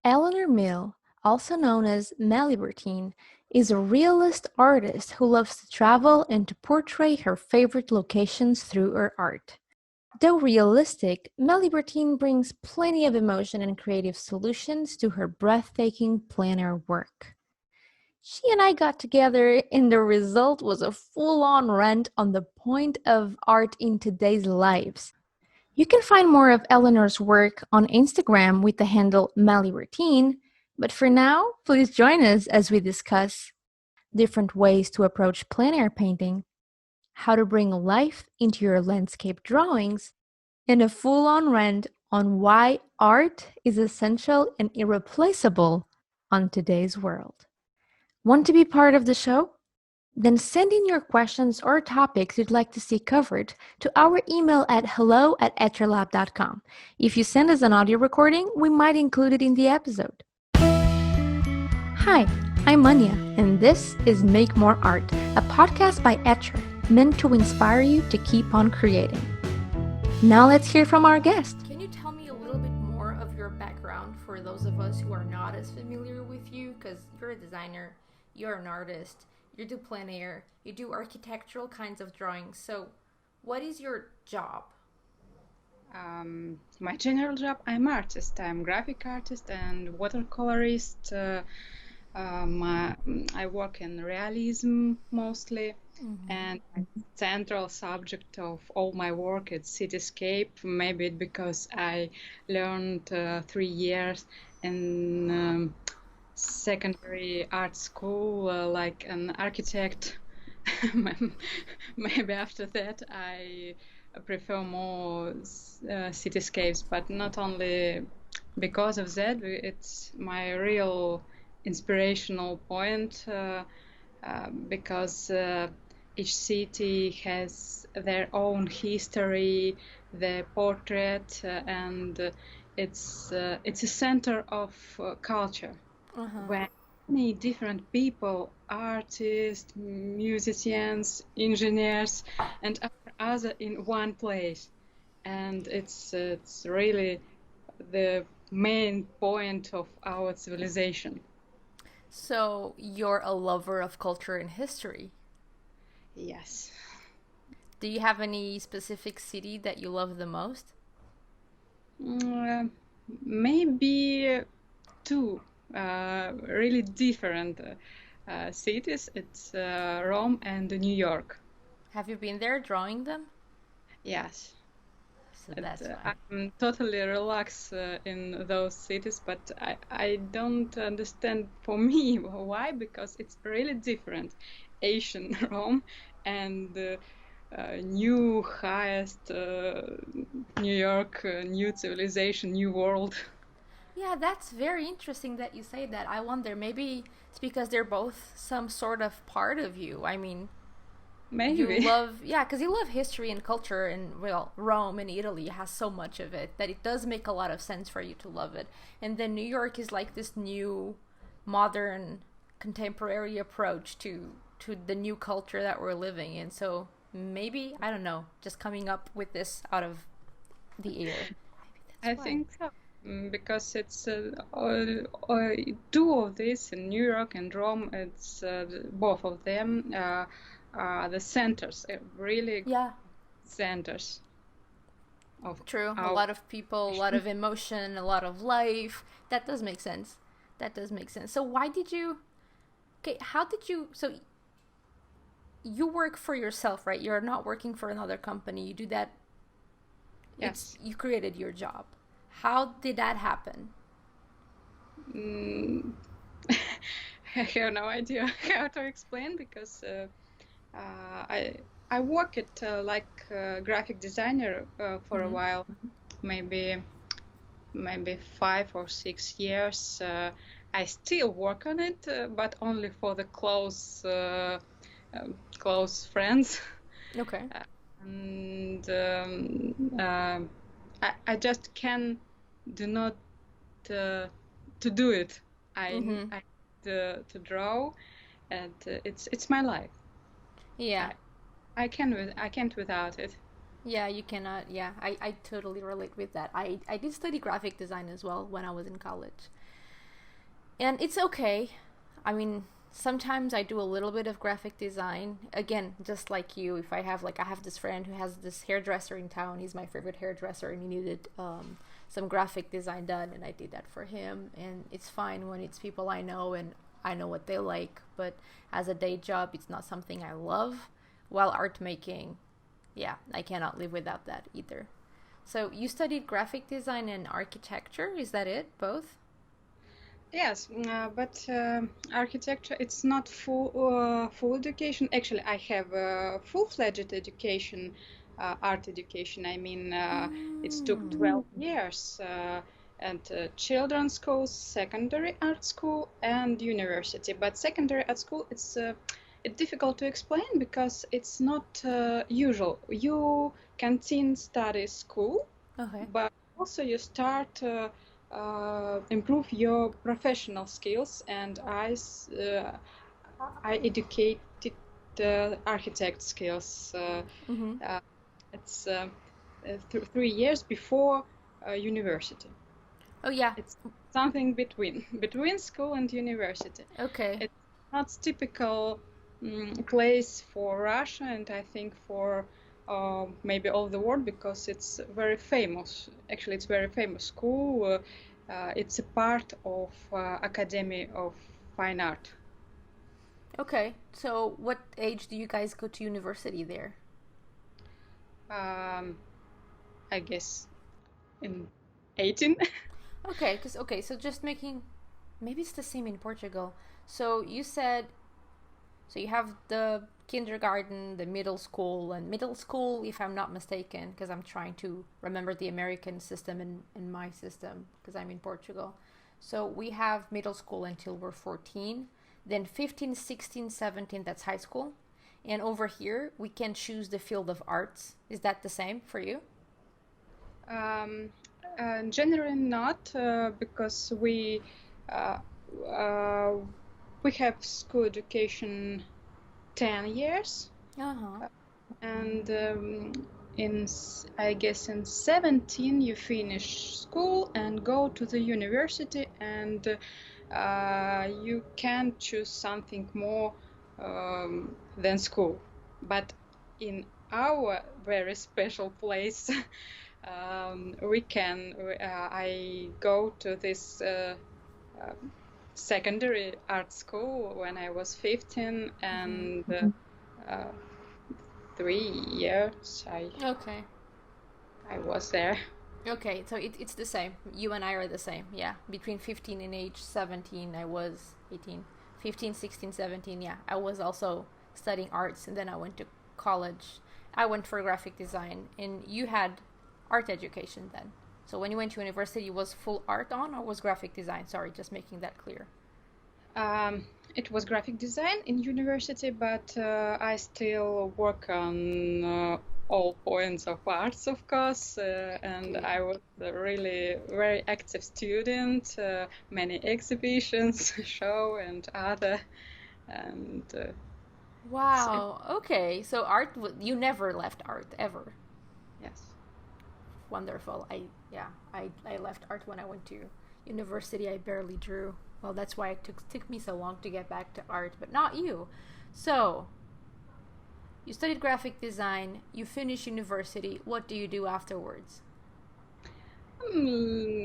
Eleanor Mill, also known as Melibertine, is a realist artist who loves to travel and to portray her favorite locations through her art. Though realistic, Melibertine brings plenty of emotion and creative solutions to her breathtaking plein-air work. She and I got together, and the result was a full-on rant on the point of art in today's lives. You can find more of Eleanor's work on Instagram with the handle Melibertine, but for now, please join us as we discuss different ways to approach plein air painting, how to bring life into your landscape drawings, and a full on rant on why art is essential and irreplaceable on today's world. Want to be part of the show? Then send in your questions or topics you'd like to see covered to our email at hello@etralab.com. If you send us an audio recording, we might include it in the episode. Hi, I'm Ânia, and this is Make More Art, a podcast by Etra, meant to inspire you to keep on creating. Now let's hear from our guest. Can you tell me a little bit more of your background for those of us who are not as familiar with you? Because you're a designer, you're an artist, you do plein air, you do architectural kinds of drawings. So what is your job? My general job, I'm artist. I'm graphic artist and watercolorist. I work in realism mostly, and the central subject of all my work is cityscape. Maybe because I learned 3 years in secondary art school like an architect. Maybe after that I prefer more cityscapes, but not only because of that. It's my real inspirational point because each city has their own history, their portrait, and it's a center of culture where many different people, artists, musicians, engineers, and other in one place, and it's really the main point of our civilization. So you're a lover of culture and history. Yes. Do you have any specific city that you love the most? Maybe two really different cities. It's Rome and New York. Have you been there drawing them? Yes. So that's fine. I'm totally relaxed in those cities, but I don't understand for me why, because it's really different. Asian Rome and new highest New York, new civilization, new world. Yeah, that's very interesting that you say that. I wonder, maybe it's because they're both some sort of part of you. I mean, you Maybe. love, yeah, because you love history and culture, and well, Rome and Italy has so much of it that it does make a lot of sense for you to love it. And then New York is like this new, modern, contemporary approach to the new culture that we're living in. So maybe, I don't know, just coming up with this out of the air. I think so. Because it's two of these in New York and Rome. It's both of them are the centers, really Yeah, centers of true. A our. lot of people, a lot of emotion, a lot of life. That does make sense. That does make sense. So why did you? Okay, how did you? So you work for yourself, right? You're not working for another company. You do that. Yes. You created your job. How did that happen? Mm, I have no idea how to explain, because I I work at like graphic designer for a while, maybe 5 or 6 years. I still work on it, but only for the close friends. Okay. And I just can do not to do it. I to draw, and it's my life. Yeah. I can't without it. Yeah, you cannot. Yeah, I totally relate with that. I did study graphic design as well when I was in college. And it's okay. I mean, sometimes I do a little bit of graphic design. Again, just like you, if I have this friend who has this hairdresser in town. He's my favorite hairdresser, and he needed some graphic design done, and I did that for him. And it's fine when it's people I know and I know what they like. But as a day job, it's not something I love. While art making, yeah, I cannot live without that either. So you studied graphic design and architecture, is that it? Both? Yes, but architecture, it's not full education. Actually, I have a full-fledged education, art education. I mean, it took 12 years, and children's school, secondary art school, and university. But secondary art school, it's difficult to explain because it's not usual. You continue study school, Okay. but also you start improve your professional skills, and I educated architect skills. Mm-hmm. Uh, it's 3 years before university. Oh, yeah. It's something between school and university. Okay. It's not typical place for Russia, and I think for maybe all the world, because it's very famous. Actually, it's very famous school. It's a part of Academy of Fine Art. Okay. So, what age do you guys go to university there? Um, I guess in 18. Okay, so just making maybe it's the same in Portugal. So, you said so you have the kindergarten, the middle school if I'm not mistaken, because I'm trying to remember the American system and my system because I'm in Portugal. So, we have middle school until we're 14, then 15, 16, 17 that's high school. And over here, we can choose the field of arts. Is that the same for you? Um, Generally not, because uh, uh, we have school education 10 years, Uh-huh. and I guess in 17 you finish school and go to the university, and you can choose something more than school. But in our very special place, I go to this uh, secondary art school when I was 15, Mm-hmm. and 3 years Okay. I was there. Okay, so it's the same. You and I are the same. Yeah. Between 15 and age 17, I was 18. 15, 16, 17, yeah. I was also studying arts, and then I went to college. I went for graphic design, and you had art education then. So when you went to university, was full art on or was graphic design? Sorry, just making that clear. Um, it was graphic design in university, but I still work on all points of arts, of course, and Good. I was a really very active student, many exhibitions, show and other, and so, Wow. Okay. So you never left art ever. yes. Wonderful. I left art when I went to university. I barely drew. Well, that's why it took me so long to get back to art, but not you. So, you studied graphic design, you finish university. What do you do afterwards?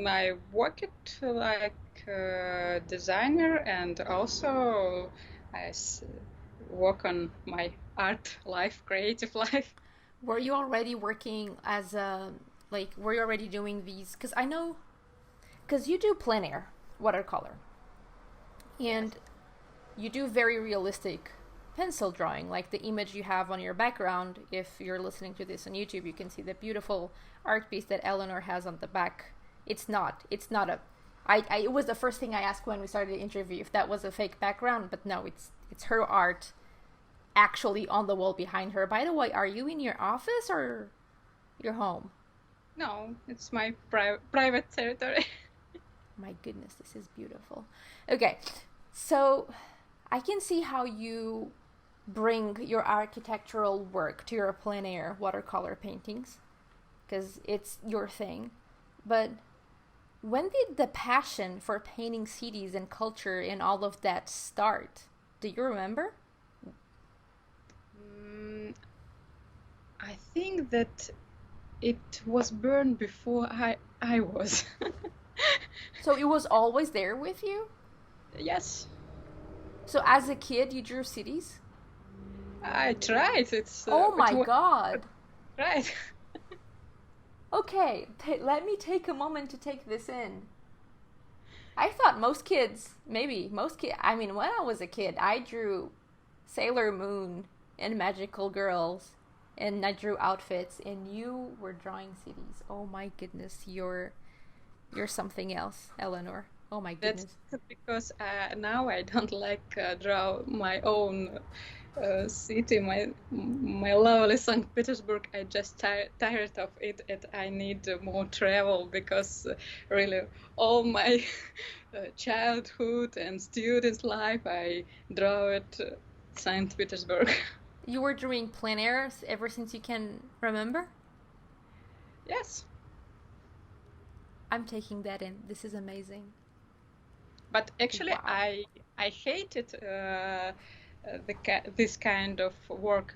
I worked like a designer, and also I work on my art life, creative life. Were you already working as a were you already doing these cuz I know cuz you do plein air watercolor Yes. and you do very realistic pencil drawing, like the image you have on your background. If you're listening to this on YouTube, you can see the beautiful art piece that Eleanor has on the back. It's not a it was the first thing I asked when we started the interview if that was a fake background, but no, it's her art actually on the wall behind her. By the way, are you in your office or your home? No, it's my private territory. My goodness, this is beautiful. Okay, so I can see how you bring your architectural work to your plein air watercolor paintings because it's your thing. But When did the passion for painting cities and culture and all of that start? Do you remember? Mm, I think that it was burned before I was. So it was always there with you? Yes, So as a kid, you drew cities? I tried. Oh It my was god. right. Okay, let me take a moment to take this in. I thought most kids, maybe most kids, I mean, when I was a kid, I drew Sailor Moon and magical girls and I drew outfits and you were drawing cities. Oh my goodness, you're something else, Eleanor. Oh my That's goodness. because now I don't like draw my own city, my lovely St. Petersburg. I just tired of it, and I need more travel because really all my childhood and students' life I draw it St. Petersburg. You were doing Plein-Air ever since you can remember? Yes, I'm taking that in. This is amazing. but actually Wow. I hated this kind of work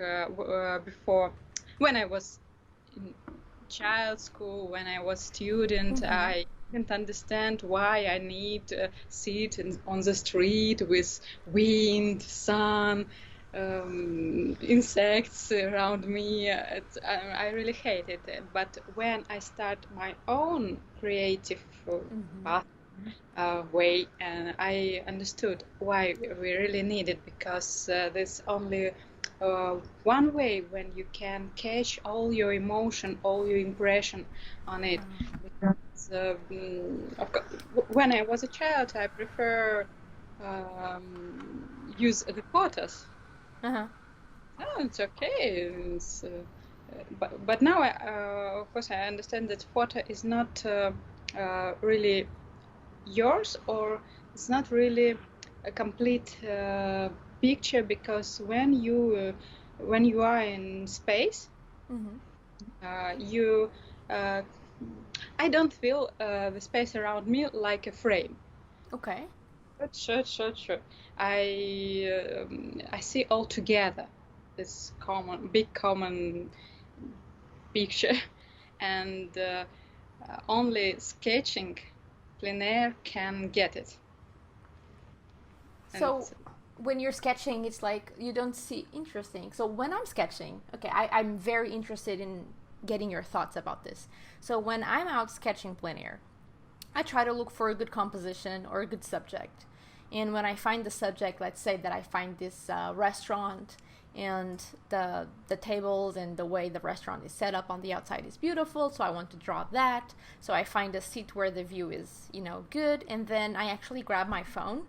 before when I was in child school, when I was student. Mm-hmm. I didn't understand why I need to sit on the street with wind, sun, insects around me. I really hated it. But when I start my own creative Mm-hmm. path way, and I understood why we really need it, because there's only one way when you can catch all your emotion, all your impression on it. Because when I was a child, I prefer use the photos. Uh-huh. Oh, it's okay. But now, of course, I understand that photo is not really yours, or it's not really a complete picture, because when you are in space, Mm-hmm. you uh, I don't feel the space around me like a frame. Okay. Sure. I see all together this big common picture, and only sketching plein air can get it. And So when you're sketching, it's like you don't see interesting. So when I'm sketching, okay, I'm very interested in getting your thoughts about this. So when I'm out sketching plein air, I try to look for a good composition or a good subject. And when I find the subject, let's say that I find this restaurant and the tables and the way the restaurant is set up on the outside is beautiful, so I want to draw that. So I find a seat where the view is, good, and then I actually grab my phone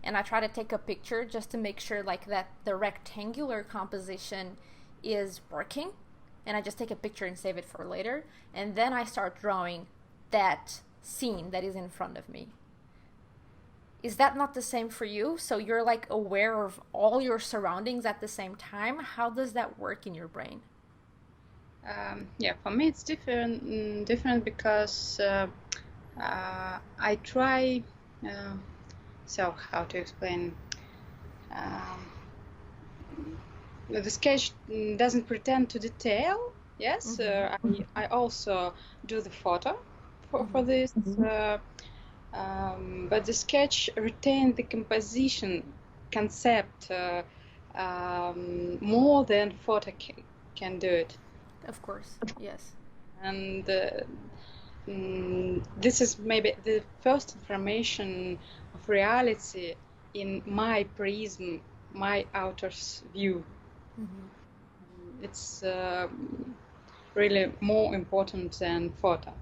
and I try to take a picture just to make sure like that the rectangular composition is working, and I just take a picture and save it for later, and then I start drawing that scene that is in front of me. Is that not the same for you? So you're like aware of all your surroundings at the same time? How does that work in your brain? yeah, for me it's different because I try. So how to explain? Um, the sketch doesn't pretend to detail. Yes, I also do the photo for this, but the sketch retains the composition concept more than photo can do it. Of course, yes. And this is maybe the first information of reality in my prism, my outer's view. It's really more important than photo,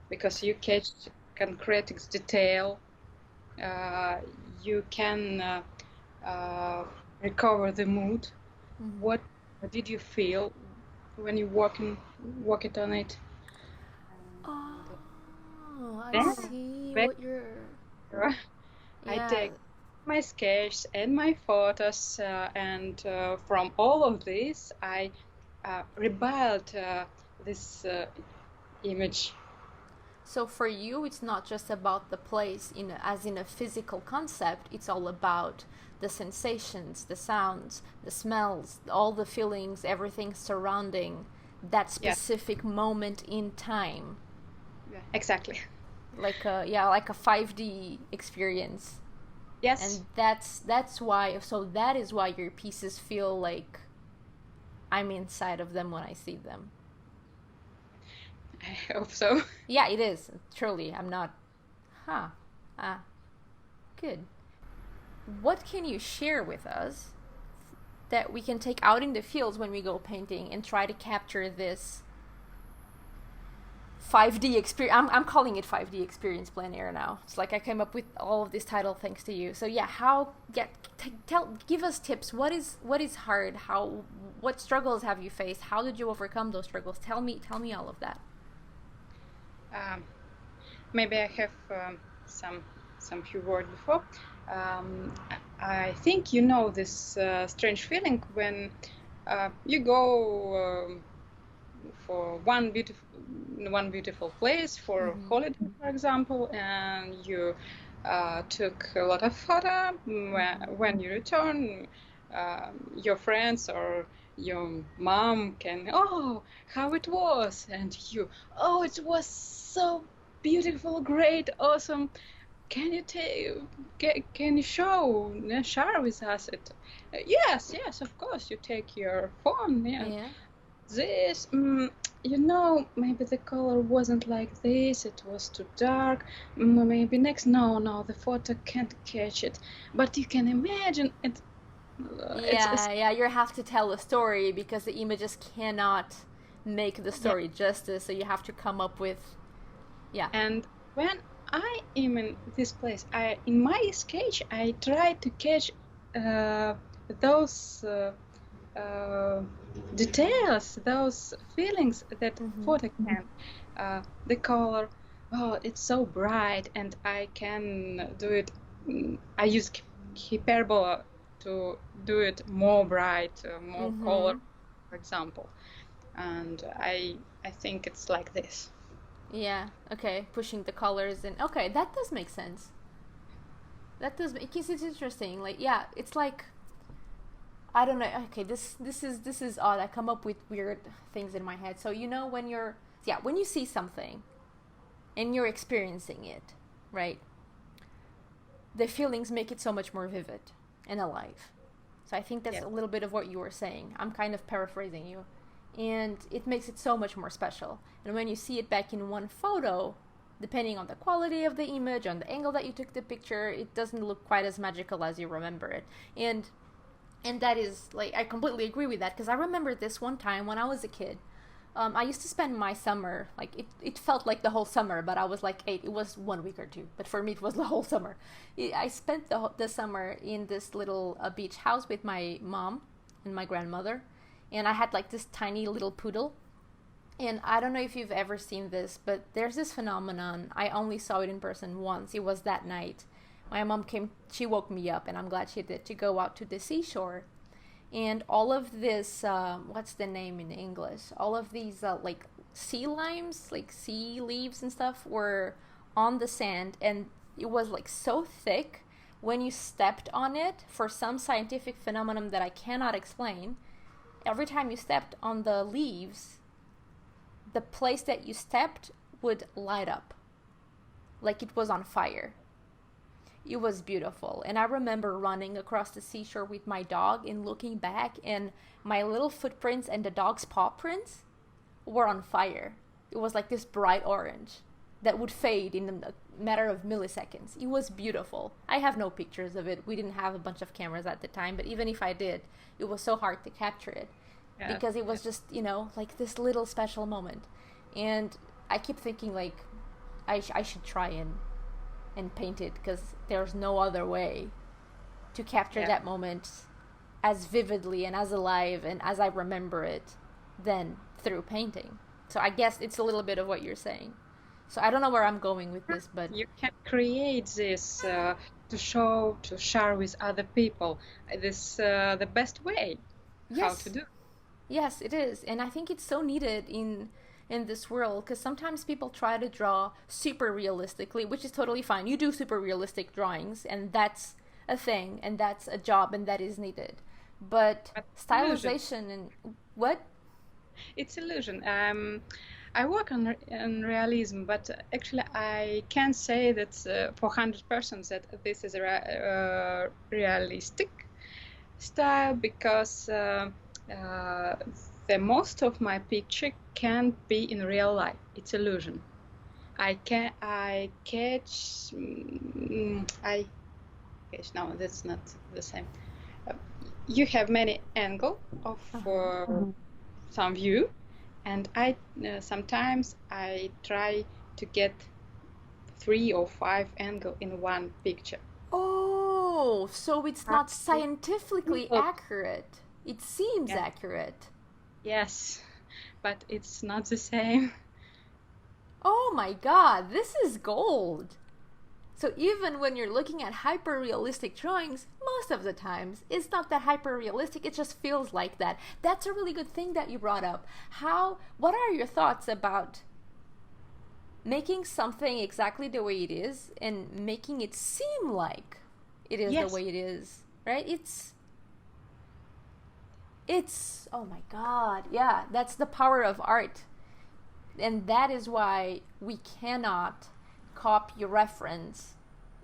because you catch concrete detail, uh, you can recover the mood. What did you feel when you walk it on it? Oh, I Then see back, what you're. I Yeah. take my sketch and my photos, and from all of this, I rebuild this image. So for you, it's not just about the place as in a physical concept. It's all about the sensations, the sounds, the smells, all the feelings, everything surrounding that Yeah, specific moment in time. yeah, exactly. Like a 5D experience. Yes, And that's why, so that is why your pieces feel like I'm inside of them when I see them. I hope so. Yeah, it is. Truly, I'm not. Huh. Ah, good. What can you share with us that we can take out in the fields when we go painting and try to capture this 5D experience? I'm calling it 5D experience Plein-Air now. It's like I came up with all of this title thanks to you. So yeah, give us tips. What is hard? What struggles have you faced? How did you overcome those struggles? Tell me all of that. Um, Maybe I have some few words before. I think you know this strange feeling when you go for one beautiful place for Mm-hmm. holiday, for example, and you took a lot of photo. Mm-hmm. When you return, your friends or your mom can, oh, how it was, and you, oh, it was so beautiful, great, awesome. Can you can you share with us it? Yes, yes, of course. You take your phone, yeah. Yeah. This, maybe the color wasn't like this, it was too dark. Maybe next, no, the photo can't catch it. But you can imagine it. It's Yeah, yeah, you have to tell a story because the images cannot make the yeah. story justice, so you have to come up with, yeah. And when I am in this place, in my sketch, I try to catch uh, those uh, details, those feelings that Mm-hmm. photo can. The color, oh, it's so bright, and I can do it. I use hyperbola to do it more bright, more color, Mm-hmm. for example. And I think it's like this. Yeah, okay, pushing the colors in. Okay, that does make sense. That does, because it's interesting. Like, yeah, it's like, I don't know. Okay, this is odd. I come up with weird things in my head. So when when you see something and you're experiencing it, right? The feelings make it so much more vivid and alive. So I think that's Yes. a little bit of what you were saying. I'm kind of paraphrasing you. And it makes it so much more special. And when you see it back in one photo, depending on the quality of the image, on the angle that you took the picture, it doesn't look quite as magical as you remember it. And that is, like, I completely agree with that, because I remember this one time when I was a kid. I used to spend my summer, like, it felt like the whole summer, but I was like 8. It was 1 week or 2, but for me it was the whole summer. I spent the summer in this little beach house with my mom and my grandmother, and I had like this tiny little poodle. And I don't know if you've ever seen this, but there's this phenomenon. I only saw it in person once. It was that night. My mom came, she woke me up, and I'm glad she did, to go out to the seashore. And all of this, what's the name in English? All of these, like, sea limes, like sea leaves and stuff, were on the sand, and it was like so thick when you stepped on it, for some scientific phenomenon that I cannot explain. Every time you stepped on the leaves, the place that you stepped would light up like it was on fire. It was beautiful. And I remember running across the seashore with my dog and looking back, and my little footprints and the dog's paw prints were on fire. It was like this bright orange that would fade in a matter of milliseconds. It was beautiful. I have no pictures of it. We didn't have a bunch of cameras at the time, but even if I did, it was so hard to capture it Yeah. because it was just, like this little special moment. And I keep thinking, like, I should try and paint it, because there's no other way to capture Yeah. that moment as vividly and as alive and as I remember it than through painting. So I guess it's a little bit of what you're saying. So I don't know where I'm going with this, but You can create this to share with other people. This the best way how to yes, do. yes, it is. And I think it's so needed in in this world, because sometimes people try to draw super realistically, which is totally fine. You do super realistic drawings, and that's a thing, and that's a job, and that is needed. But But illusion. stylization and what? It's illusion. I work on realism, but actually I can't say that for 100% that this is a realistic style, because the most of my picture can't be in real life. It's illusion. I catch. No, that's not the same. Uh, You have many angle of some view, and I sometimes I try to get 3 or 5 angle in one picture. Oh, so it's not scientifically Oh, accurate. It seems yeah. accurate. Yes, but it's not the same. Oh my god, this is gold. So even when you're looking at hyper-realistic drawings, most of the times it's not that hyper-realistic, it just feels like that. That's a really good thing that you brought up. What are your thoughts about making something exactly the way it is and making it seem like it is the Yes, way it is, right? It's oh my god, yeah, that's the power of art. And that is why we cannot copy reference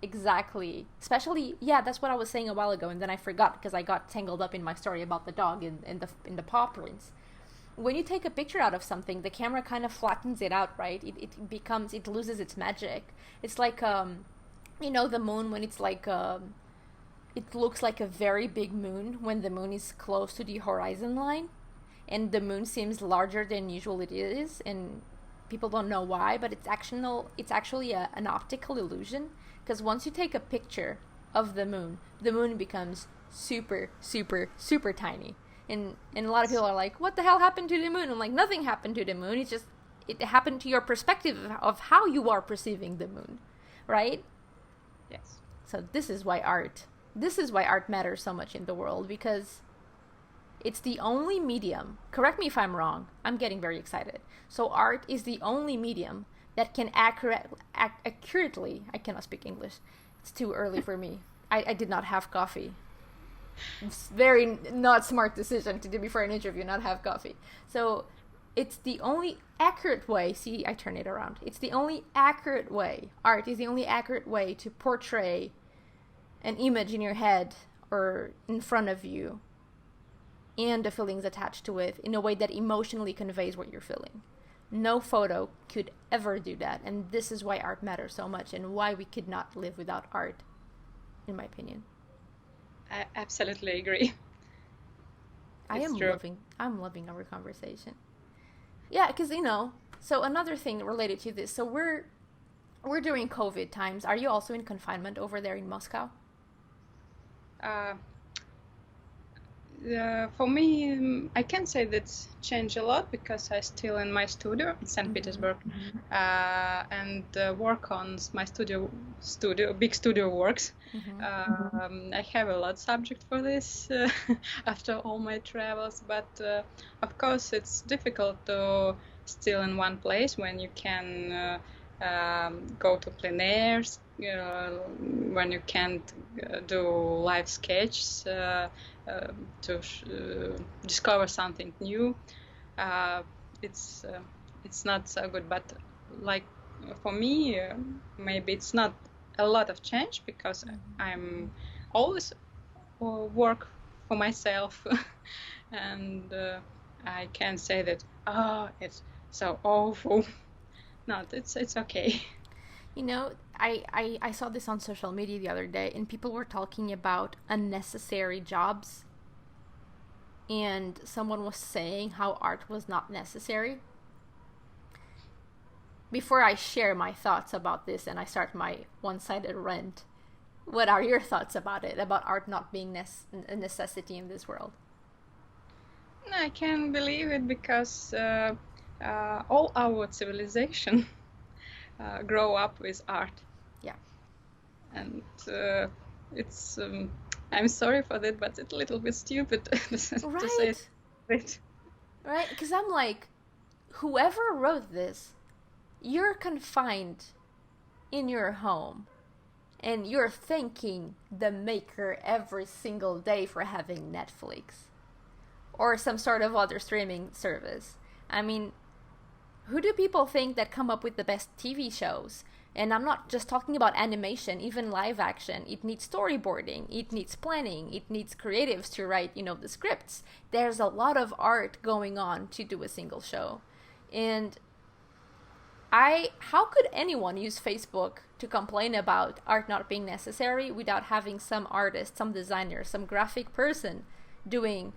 exactly, especially, yeah, that's what I was saying a while ago, and then I forgot because I got tangled up in my story about the dog in the paw prints. When you take a picture out of something, the camera kind of flattens it out, right? It loses its magic. It's like the moon, when it's like it looks like a very big moon when the moon is close to the horizon line, and the moon seems larger than usual it is, and people don't know why, but it's actually an optical illusion, because once you take a picture of the moon becomes super super super tiny, and a lot of people are like, what the hell happened to the moon? I'm like, nothing happened to the moon, it happened to your perspective of how you are perceiving the moon, right? yes. So this is why art matters so much in the world, because it's the only medium. Correct me if I'm wrong. I'm getting very excited. So art is the only medium that can accurately. I cannot speak English. It's too early for me. I did not have coffee. It's very not smart decision to do before an interview, not have coffee. So it's the only accurate way. See, I turn it around. It's the only accurate way. Art is the only accurate way to portray an image in your head or in front of you, and the feelings attached to it, in a way that emotionally conveys what you're feeling. No photo could ever do that, and this is why art matters so much, and why we could not live without art, in my opinion. I absolutely agree. It's true. I'm loving our conversation. Yeah, because so another thing related to this. So we're during COVID times. Are you also in confinement over there in Moscow? Uh, for me, I can say that's changed a lot, because I still in my studio in St. Petersburg, and work on my big studio works. I have a lot subject for this after all my travels, but of course it's difficult to still in one place when you can go to Plein-Air, when you can't do live sketches, to discover something new. It's it's not so good, but like for me, maybe it's not a lot of change, because I'm always work for myself, and I can't say that, oh, it's so awful. No, it's okay. I saw this on social media the other day, and people were talking about unnecessary jobs, and someone was saying how art was not necessary. Before I share my thoughts about this and I start my one-sided rant, what are your thoughts about it, about art not being a necessity in this world? I can't believe it, because all our civilization grow up with art, Yeah. and it's I'm sorry for that, but it's a little bit stupid to say Right? it. Right? Because I'm like, whoever wrote this, you're confined in your home and you're thanking the maker every single day for having Netflix or some sort of other streaming service. I mean, who do people think that come up with the best TV shows? And I'm not just talking about animation, even live action. It needs storyboarding, it needs planning, it needs creatives to write, the scripts. There's a lot of art going on to do a single show. And how could anyone use Facebook to complain about art not being necessary without having some artist, some designer, some graphic person doing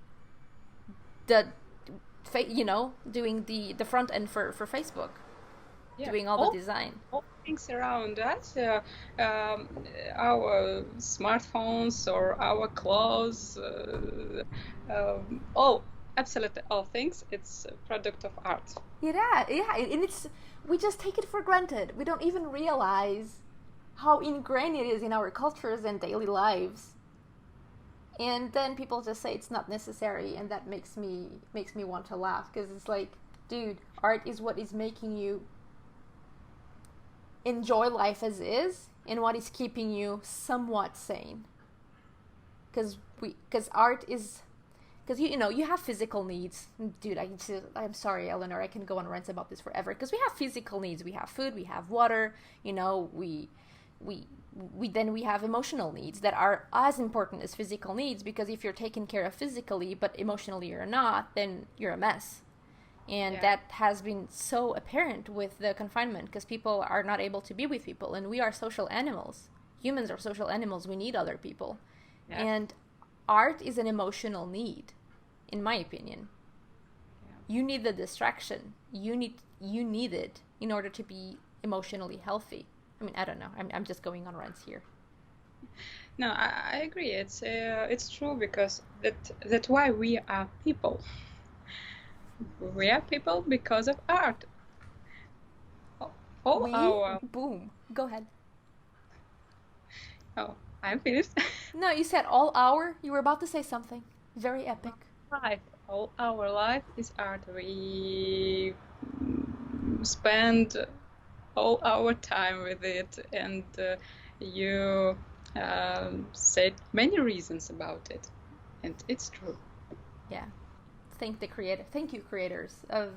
doing the front end for Facebook, doing all the design. All things around us, our smartphones or our clothes, absolutely all things, it's a product of art. Yeah, and we just take it for granted. We don't even realize how ingrained it is in our cultures and daily lives. And then people just say it's not necessary, and that makes me want to laugh, because it's like, dude, art is what is making you enjoy life as is, and what is keeping you somewhat sane. Because art is, because you have physical needs, dude. I'm sorry, Eleanor, I can go on rants about this forever. Because we have physical needs. We have food. We have water. We have emotional needs that are as important as physical needs, because if you're taken care of physically but emotionally you're not, then you're a mess. And that has been so apparent with the confinement, because people are not able to be with people, and we are social animals. Humans are social animals. We need other people. Yes. And art is an emotional need, in my opinion. You need the distraction. You need it in order to be emotionally healthy. I mean, I don't know. I'm just going on rants here. No, I agree. It's true, because that's why we are people. We are people because of art. Boom. Go ahead. Oh, I'm finished. No, you said all our. You were about to say something very epic. All our life is art. We spend all our time with it, and you said many reasons about it, and it's true. Yeah. Thank you, creators of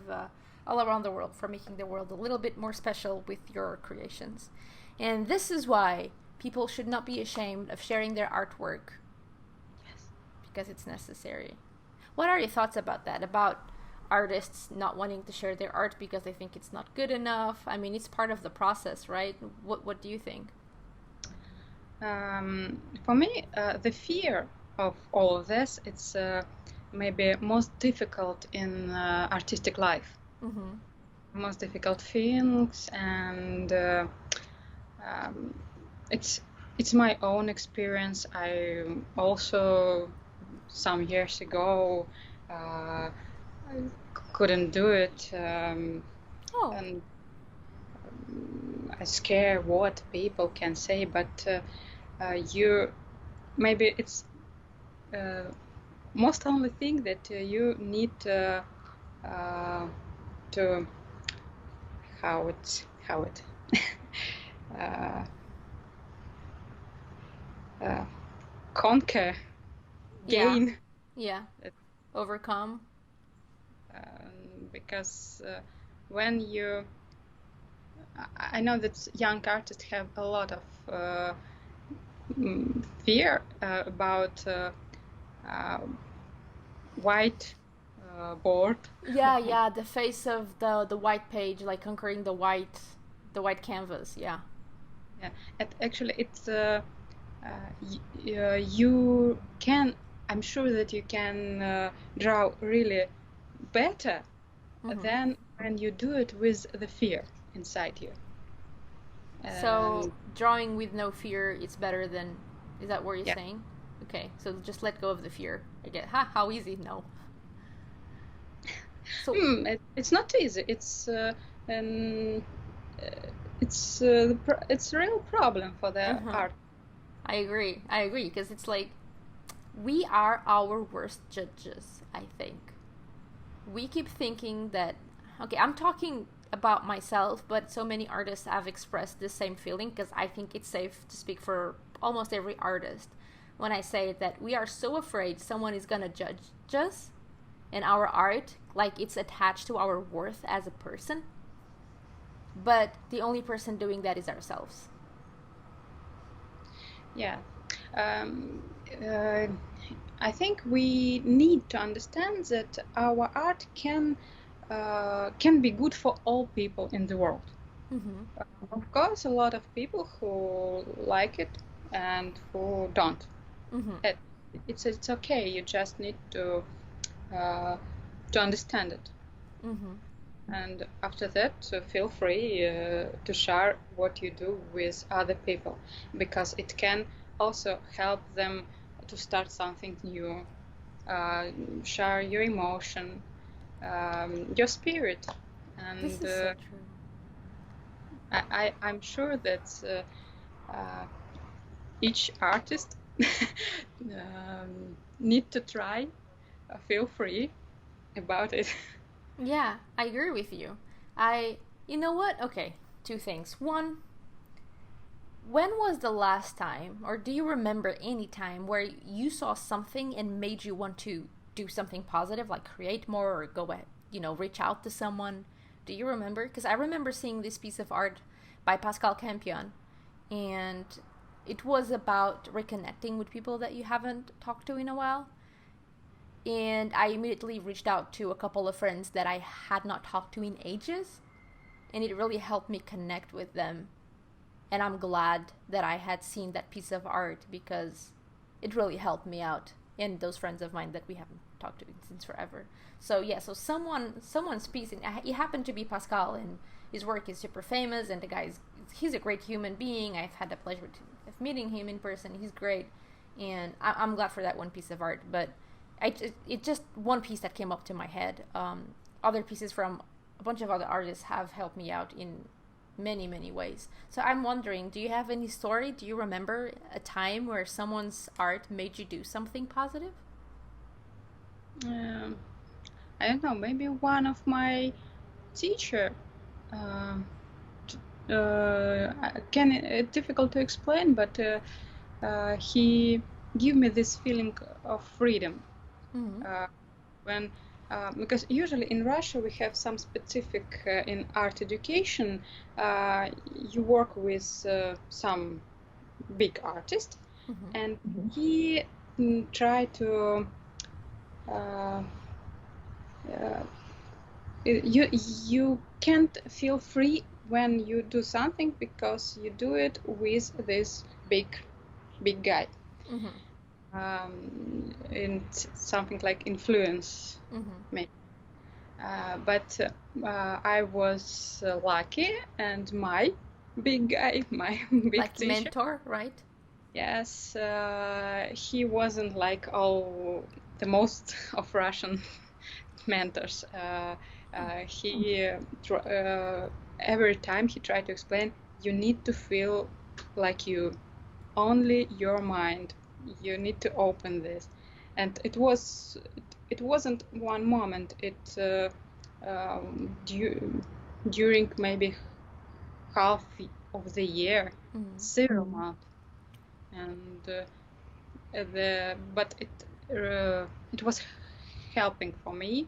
all around the world, for making the world a little bit more special with your creations. And this is why people should not be ashamed of sharing their artwork. Yes. Because it's necessary. What are your thoughts about that? About artists not wanting to share their art because they think it's not good enough? I mean, it's part of the process, right? What do you think? For me, the fear of all of this, it's maybe most difficult in artistic life. Mm-hmm. Most difficult things, and it's my own experience. I also, some years ago, I couldn't do it, and I'm scared what people can say. But maybe it's most only thing that you need to conquer, gain. Yeah. Overcome. Because when I know that young artists have a lot of fear about white board. Yeah, the face of the white page, like conquering the white canvas. Yeah. Actually, it's you can. I'm sure that you can draw really better than when you do it with the fear inside you. So drawing with no fear, it's better than. Is that what you're saying? Okay, so just let go of the fear. I get. How easy? No. So it's not easy. It's a real problem for the art. I agree, because it's like we are our worst judges, I think. We keep thinking that okay, I'm talking about myself, but so many artists have expressed the same feeling, because I think it's safe to speak for almost every artist when I say that we are so afraid someone is gonna judge us and our art, like it's attached to our worth as a person. But the only person doing that is ourselves. Yeah. Um, uh, I think we need to understand that our art can be good for all people in the world. Mm-hmm. Of course, a lot of people who like it and who don't. Mm-hmm. It, it's okay. You just need uh, to understand it. Mm-hmm. And after that, feel free to share what you do with other people, because it can also help them to start something new, uh, share your emotion, your spirit. This And is so true. I'm sure that each artist need to try. Feel free about it. Yeah, I agree with you. You know what? Okay, two things. One, when was the last time, or do you remember any time where you saw something and made you want to do something positive, like create more or go ahead, reach out to someone? Do you remember? Because I remember seeing this piece of art by Pascal Campion, and it was about reconnecting with people that you haven't talked to in a while. And I immediately reached out to a couple of friends that I had not talked to in ages, and it really helped me connect with them. And I'm glad that I had seen that piece of art, because it really helped me out and those friends of mine that we haven't talked to since forever. So yeah, so someone's piece, and it happened to be Pascal, and his work is super famous, and he's a great human being. I've had the pleasure of meeting him in person. He's great, and I'm glad for that one piece of art. But it just one piece that came up to my head. Other pieces from a bunch of other artists have helped me out in many, many ways. So I'm wondering, do you have any story? Do you remember a time where someone's art made you do something positive? Um, I don't know, maybe one of my teacher uh, can it's difficult to explain, but he give me this feeling of freedom Mm-hmm. when because usually in Russia we have some specific in art education. You work with some big artist, Mm-hmm. and he try to uh, uh, you can't feel free when you do something because you do it with this big guy, Mm-hmm. and something like influence Mm-hmm. me. But I was lucky, and my big guy, my big Like teacher, mentor, right? yes, he wasn't like all the most of Russian mentors. He every time he tried to explain, you need to feel like you only your mind. You need to open this, and it wasn't one moment. During maybe half of the year, Mm-hmm. 0 month, and but it was helping for me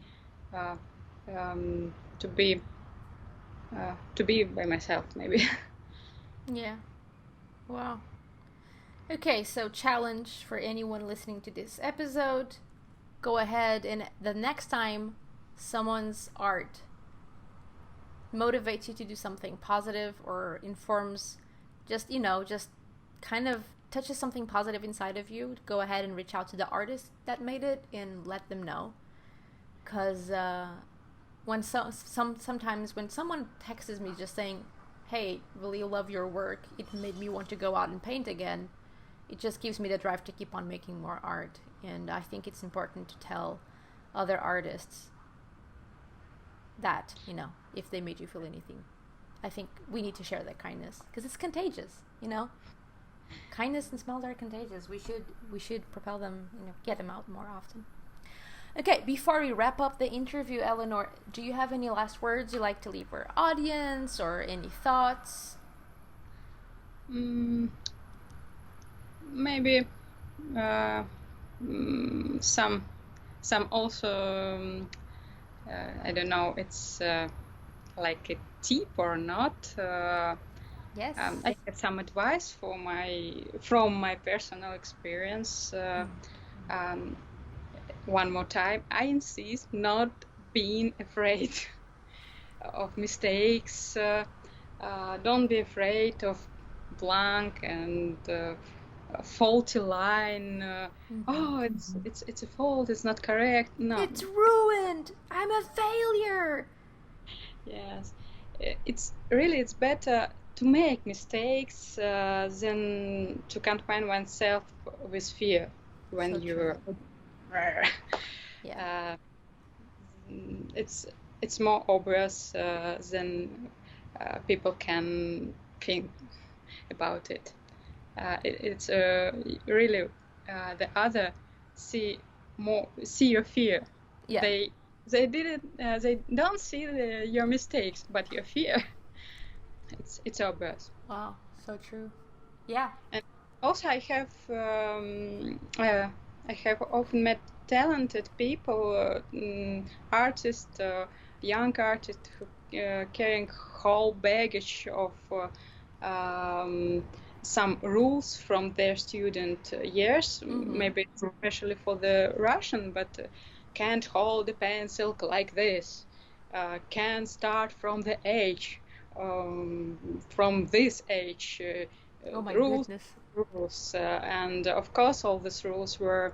uh, to be by myself maybe. Yeah. Wow. Okay, so challenge for anyone listening to this episode. Go ahead, and the next time someone's art motivates you to do something positive or informs, just kind of touches something positive inside of you, go ahead and reach out to the artist that made it and let them know. Because sometimes when someone texts me just saying, "Hey, really love your work. It made me want to go out and paint again," it just gives me the drive to keep on making more art. And I think it's important to tell other artists that, if they made you feel anything. I think we need to share that kindness, because it's contagious. Kindness and smells are contagious. We should propel them, get them out more often. Okay, before we wrap up the interview, Eleanor, do you have any last words you'd like to leave our audience or any thoughts? Maybe some also I don't know, it's like a tip or not. Yes. I get some advice from my personal experience. One more time, I insist not being afraid of mistakes. Don't be afraid of blank and faulty line. Oh, it's a fault. It's not correct. No. It's ruined. I'm a failure. Yes, it's better to make mistakes than to confine oneself with fear when So you're. Yeah. It's more obvious than people can think about it. It's really the other see your fear. Yeah. They don't see your mistakes, but your fear. It's obvious. Wow, so true. Yeah. And also, I have often met talented people, artists, young artists who carrying whole baggage of some rules from their student years, maybe especially for the Russian, but can't hold a pencil like this, can't start from the age, from this age. Oh my rules, goodness. and of course all these rules were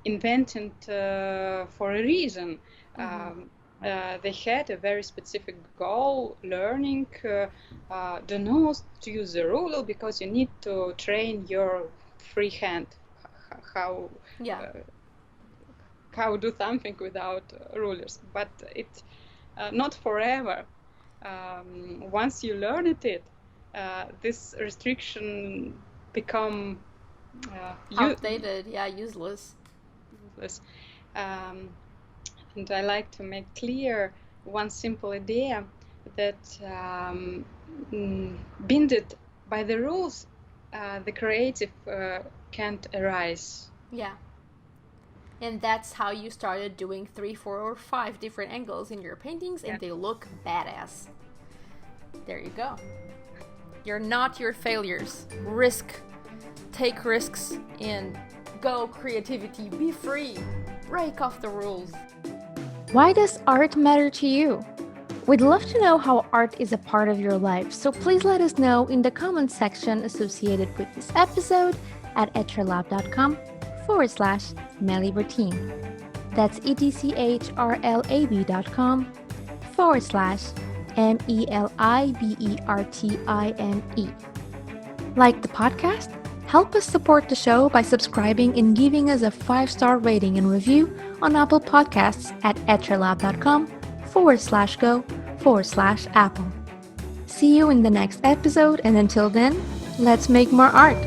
invented for a reason. They had a very specific goal, learning the nose to use the ruler, because you need to train your free hand, how do something without rulers. But it's not forever. Once you learn it, this restriction become outdated, useless. And I like to make clear one simple idea, that binded by the rules, the creative can't arise. Yeah. And that's how you started doing 3, 4, or 5 different angles in your paintings, and they look badass. There you go. You're not your failures. Take risks, and go creativity. Be free. Break off the rules. Why does art matter to you? We'd love to know how art is a part of your life, so please let us know in the comments section associated with this episode at etralab.com/Melibertine. That's etchrlab.com/MELIBERTINE. Like the podcast? Help us support the show by subscribing and giving us a 5-star rating and review on Apple Podcasts at etralab.com/go/Apple. See you in the next episode, and until then, let's make more art.